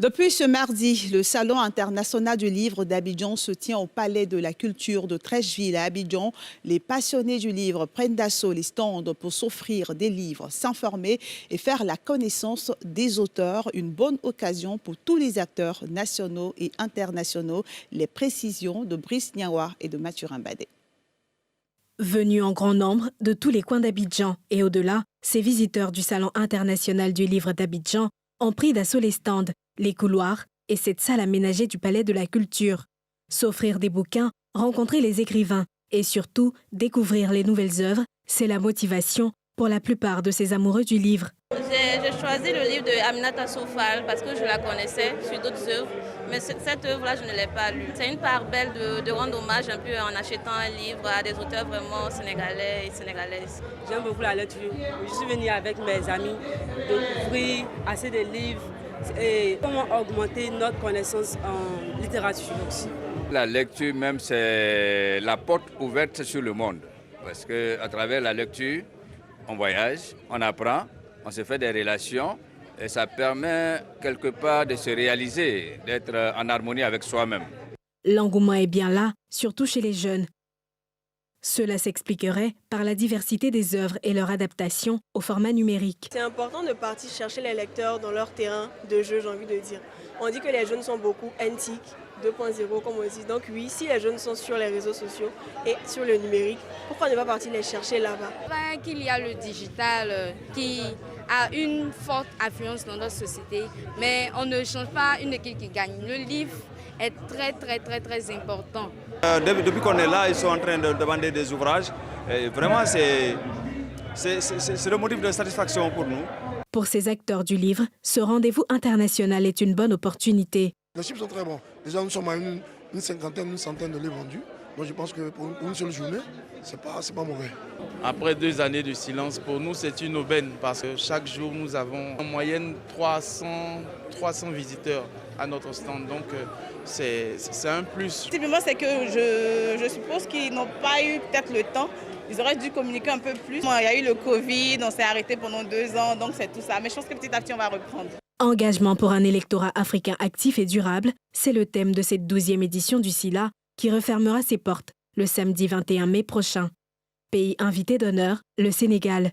Depuis ce mardi, le Salon international du livre d'Abidjan se tient au Palais de la Culture de Treichville à Abidjan. Les passionnés du livre prennent d'assaut les stands pour s'offrir des livres, s'informer et faire la connaissance des auteurs. Une bonne occasion pour tous les acteurs nationaux et internationaux. Les précisions de Brice Niawa et de Mathurin Badé. Venus en grand nombre de tous les coins d'Abidjan et au-delà, ces visiteurs du Salon international du livre d'Abidjan ont pris d'assaut les stands, les couloirs et cette salle aménagée du Palais de la Culture. S'offrir des bouquins, rencontrer les écrivains et surtout découvrir les nouvelles œuvres, c'est la motivation pour la plupart de ces amoureux du livre. J'ai choisi le livre de Aminata Sofal parce que je la connaissais sur d'autres œuvres, mais cette œuvre-là, je ne l'ai pas lue. C'est une part belle de rendre hommage un peu en achetant un livre à des auteurs vraiment sénégalais et sénégalaises. J'aime beaucoup la lecture. Je suis venue avec mes amis découvrir assez de livres et comment augmenter notre connaissance en littérature aussi. La lecture même, c'est la porte ouverte sur le monde. Parce qu'à travers la lecture, on voyage, on apprend, on se fait des relations et ça permet quelque part de se réaliser, d'être en harmonie avec soi-même. L'engouement est bien là, surtout chez les jeunes. Cela s'expliquerait par la diversité des œuvres et leur adaptation au format numérique. C'est important de partir chercher les lecteurs dans leur terrain de jeu, j'ai envie de dire. On dit que les jeunes sont beaucoup antiques, 2.0 comme on dit. Donc oui, si les jeunes sont sur les réseaux sociaux et sur le numérique, pourquoi ne pas partir les chercher là-bas? Qu'il y a le digital qui a une forte influence dans notre société, mais on ne change pas une équipe qui gagne. Le livre est très important. Depuis qu'on est là, ils sont en train de demander des ouvrages. Et vraiment, c'est le motif de satisfaction pour nous. Pour ces acteurs du livre, ce rendez-vous international est une bonne opportunité. Les chiffres sont très bons. Déjà, nous sommes à une cinquantaine, une centaine de livres vendus. Donc je pense que pour une seule journée, c'est pas mauvais. Après 2 années de silence, pour nous, c'est une aubaine parce que chaque jour, nous avons en moyenne 300 visiteurs à notre stand. Donc c'est un plus. Simplement, c'est que je suppose qu'ils n'ont pas eu peut-être le temps. Ils auraient dû communiquer un peu plus. Il y a eu le Covid, on s'est arrêté pendant 2 ans, donc c'est tout ça. Mais je pense que petit à petit, on va reprendre. Engagement pour un électorat africain actif et durable, c'est le thème de cette 12e édition du SILA qui refermera ses portes le samedi 21 mai prochain. Pays invité d'honneur, le Sénégal.